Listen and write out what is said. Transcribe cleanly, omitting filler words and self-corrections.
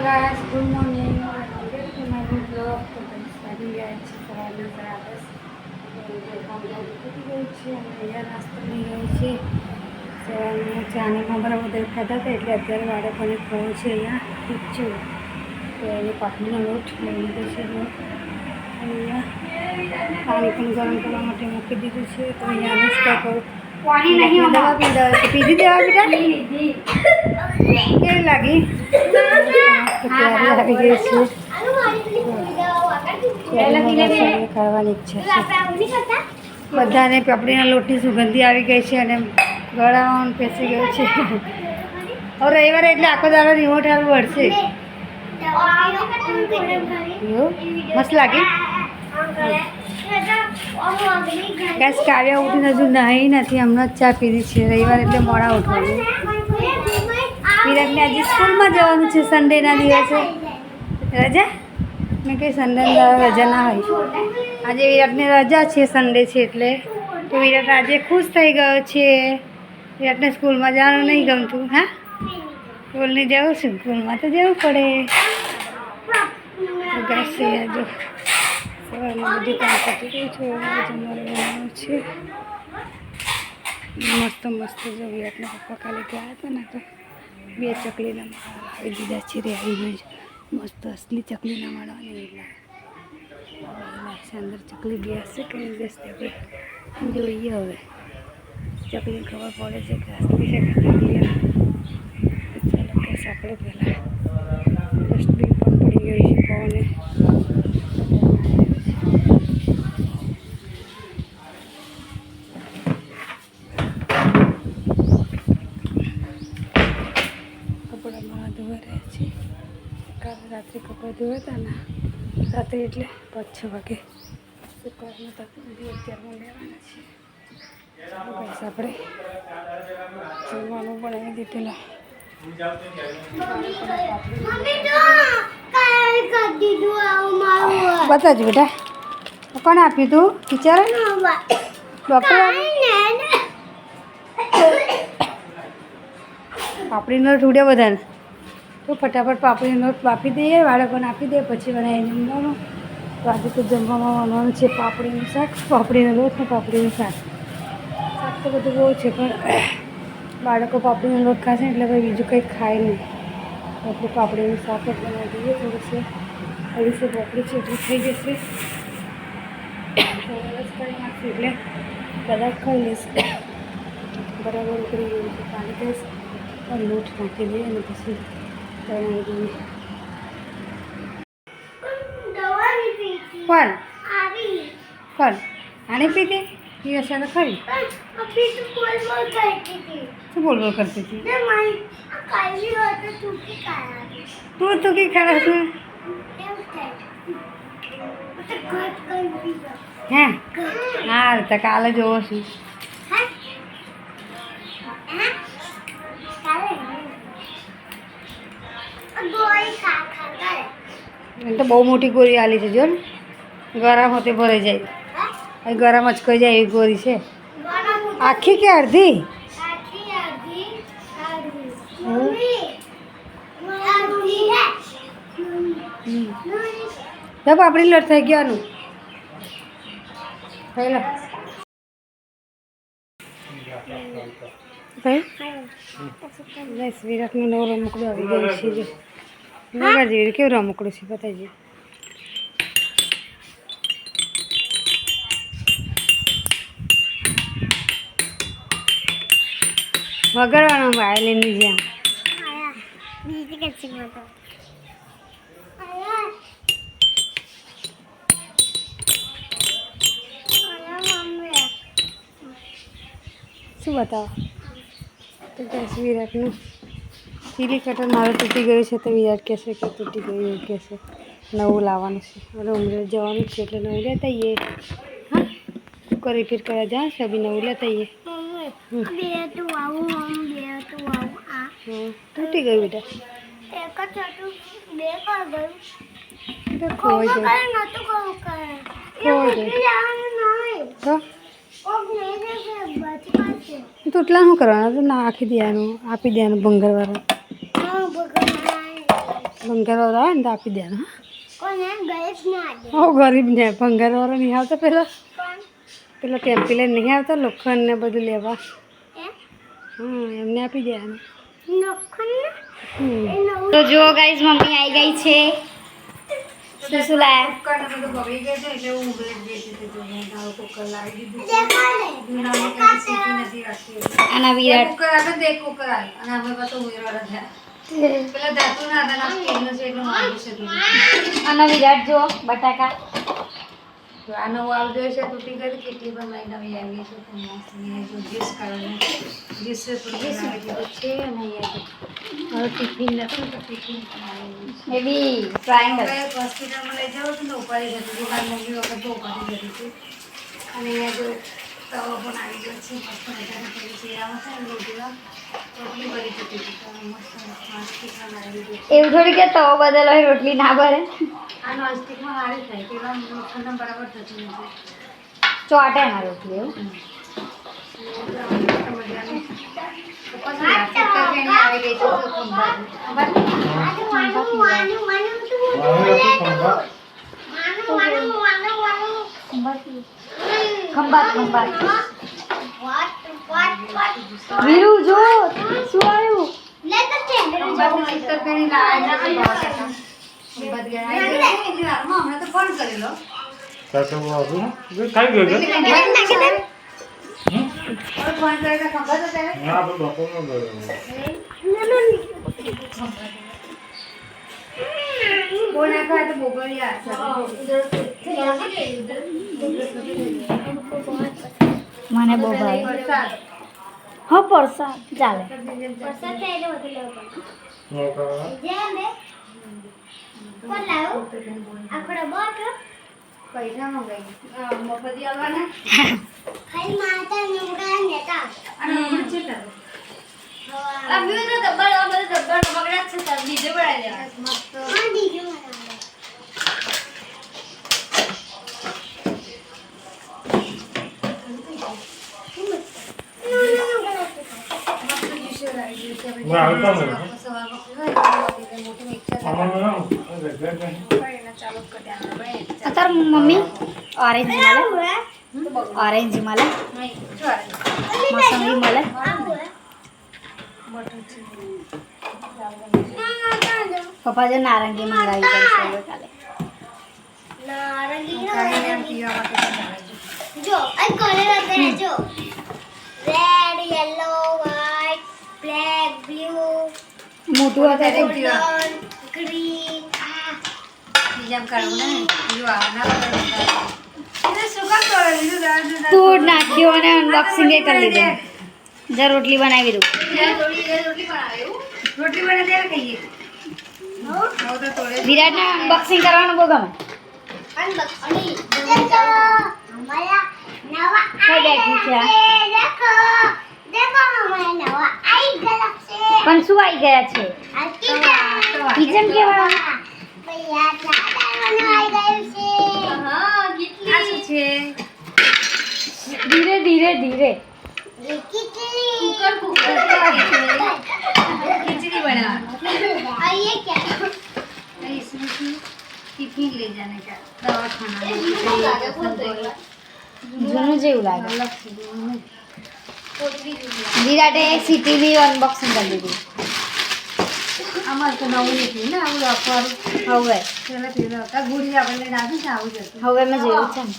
guys, good morning. Welcome to my new vlog. તો સારી ગયા છે સવારના 10:30 છે અને અહીંયા નાસ્તો લઈ ગયો છે. સવારના ચાની મમરા બધા ખાધા હતા એટલે અત્યારે બાળકોને ખવું છે અહીંયા ખીચું તો એને પાટલીનો લોટ લઈ લીધો છે. અહીંયા પાણી પણ ગરમ કરવા માટે મૂકી દીધું છે. તો અહીંયા નાસ્તો કરું. પાણી નહીં દવા પીધા પીધી દેવા બેટા કેવી લાગી? આવી ગઈ છે ખાવાની ઈચ્છા છે. બધાને પાપડીના લોટની સુગંધી આવી ગઈ છે અને ગળામાં પેસી ગયો છે. હવે રવિવારે એટલે આખો દાડો રિમોટ હાલ વળશે. મસ્ત લાગી ગેસ કાવ્યા ઉઠીને હજુ નાહી નથી. હમણાં જ ચા પીધી છે. રવિવાર એટલે મોડા ઉઠવાનું. વિરાટને આજે સ્કૂલમાં જવાનું છે સન્ડેના દિવસે. રજા મેં કંઈ સન્ડે રજા ના હોય. આજે વિરાટને રજા છે સન્ડે છે એટલે તો વિરાટ આજે ખુશ થઈ ગયો છે. વિરાટને સ્કૂલમાં જવાનું નહીં ગમતું. હા સ્કૂલ નહીં જવું છું સ્કૂલમાં તો જવું પડે. ગેસ જો સવારમાં બધું કામ કરતી ગયું છે. જમવાનું બનાવવાનું છે મસ્ત મસ્ત. જો વિરાટના પપ્પા કાલે ગયા હતા ને તો 2 ચકલીના માળા લાવી દીધા છે. રેડીમેડ મસ્ત અસલી ચકલીના માળવાની લાગશે. અંદર ચકલી ગેસ છે કે નહીં ગેસ આપણે જોઈએ. હવે ચકલીને ખબર પડે છે કે અસલી છે કે નકલી. ચાલો ગેસ આપણે પહેલાં ડસ્ટબિન પણ પડી ગઈ છે પવને. કપડામાં ધોવા રહ્યા છે. કાલે રાત્રે કપડાં ધોયા હતા ને રાત્રે એટલે 5-6 વાગે શુક્રવારના તક 11 લેવાના છે. બસ આપણે જમવાનું બનાવી દીધેલા. બતાજો બેટા કોને આપ્યું તું? ટીચર ડૉક્ટર પાપડીનો લોટ ઉડ્યો બધાને તો ફટાફટ પાપડીનો લોટ બાફી દઈએ. બાળકોને આપી દે પછી બનાવી જમવાનું. તો આજે તો જમવામાં બનવાનું છે પાપડીનું શાક, પાપડીનો લોટ ને પાપડીનું શાક. શાક તો બધું બહુ છે પણ બાળકો પાપડીનો લોટ ખાશે એટલે ભાઈ બીજું કંઈ ખાય નહીં. એટલે પાપડીનું શાક જ બનાવી દઈએ. થોડું 250 પાપડી છે એટલું થઈ જશે. સરસ કરી નાખશે એટલે કદાચ ખાઈ લેશે. બરાબર ઉતરી ગયું છે. પાણી દઈશ પણ લોટ નાખી દઈએ અને પછી બનાવી દઈએ. કોણ કોણ આને પીધી? પીવા તો ખરી. શું બોલ બોલ કરતી હતી? તું તો કંઈ ખરા છું. હે હા તો કાલે જોવો છું. એને તો બહુ મોટી ગોળી આલી છે. જો ને ગરમ હોતે ભરાઈ જાય. અહીં ગરમ જ કહી જાય એવી ગોળી છે. આખી કે અડધી? તો પાપડી લોટ થઈ ગયાનું પહેલાં બસ વિરાટનું નવું રમકડું આવી ગયું છે. જો નગર જેવી કેવું રમકડું છે બતાવીએ. વગાડવાનું વાયલિનની જેમ. શું બતાવો? તો બસ વિરાટનું ચીલી કટર મારું તૂટી ગયું છે તો વિરાટ કહેશે કે તૂટી ગયું એવું કહેશે. નવું લાવવાનું છે. હવે ઉમરે જવાનું છે એટલે નવું લેતા આવીએ. હા કોઈ રિપીટ કરવા જા સભી નવું લેતા આવીએ. તૂટી ગયું બેટા. ખોવાઈ ગયું તો એટલા શું કરવાના? તો નાખી દેવાનું, આપી દેવાનું ભંગારવાળા. ભંગારવાળો આવે ને તો આપી દેવાનો કોને ગરીબ ના દે હો ગરીબને ભંગારવાળો નહીં આવતો પેલો ટેમ્પીલેન નહીં આવતો લોખંડ ને બધું લેવા એમને આપી દેવાનું તો જો ગાઈસ મમ્મી આવી ગઈ છે શું લાયા આના વિરાટ આના વિરાટ જો બટાકા આ નવું આવજો છે તૂટી ગઈ કેટલી પણ મારી નવી આવી છે તો જ્યુસ કાઢવાનું જ્યુસ છે અને હવે ટિફિન નથી તો ટિફિન મે બી ટ્રાયંગલ હોસ્પિટલમાં લઈ જાઉં છું તો ઉપાડી જતી હતી મારી મમ્મી વખત બહુ ઉપાડી જતી હતી અને અહીંયા જો તવો પણ આવી ગયો છે મસ્ત મજાનો પેલી ચીરામાં છે ને રોટીમાં રોટલી ભરી જતી હતી તો મસ્ત નોનસ્ટિકમાં આવી ગયું એવું થોડી કે તવો બદલ હોય રોટલી ના ભરે આ નોનસ્ટિકમાં સારી થાય પેલા લોખંડમાં બરાબર થતું નથી ચોટે ના રોટલી એવું ખંભાત વીરુ જો શું આવ્યું મને બહુ ભાઈ હા પરસાદ ચાલે પૈસા મંગાઈ મફતી આવવાના ખાલી માતા નુગડા નેતા અને હમણાં છે તારું અભી તો ડબ્બા બગડા છે સર બીજે બળાઈ દેવા મસ્ત હા બીજે અત્યારે મમ્મી ઓરેન્જ મળે ઓરેન્જ મળે મોસંબી મળે પપ્પા જો નારંગી મંગાવી પડશે કાલે જો આ કલર હતા જો red yellow white black blue મોટું હતા તો ગ્રીન બીજા કાઢું ને જો આના ફૂડ નાખ્યો અને અનબોક્સિંગ એ કરી લીધું જે રોટલી બનાવી દઉં રોટલી બનાવી ખાઈએ વિરાટને અનબોક્સિંગ કરવાનું બહુ ગમે બેઠી છે પણ શું આવી ગયા છે કિચન કેવા ધીરે ધીરે ધીરે खिचड़ी बना ये क्या इसमें टिफिन ले जाने का दवा खाना જૂનું જેવું લાગે अलग से વિરાટે સિટીની અનબોક્સિંગ કરી દીધું અમારે તો નવું નીકળ્યું ને આવું અખબાર હવે પેલા પેલા હતા ગુડી આપણને નાખી ને આવું જતું હવે મેં જોયું છે ને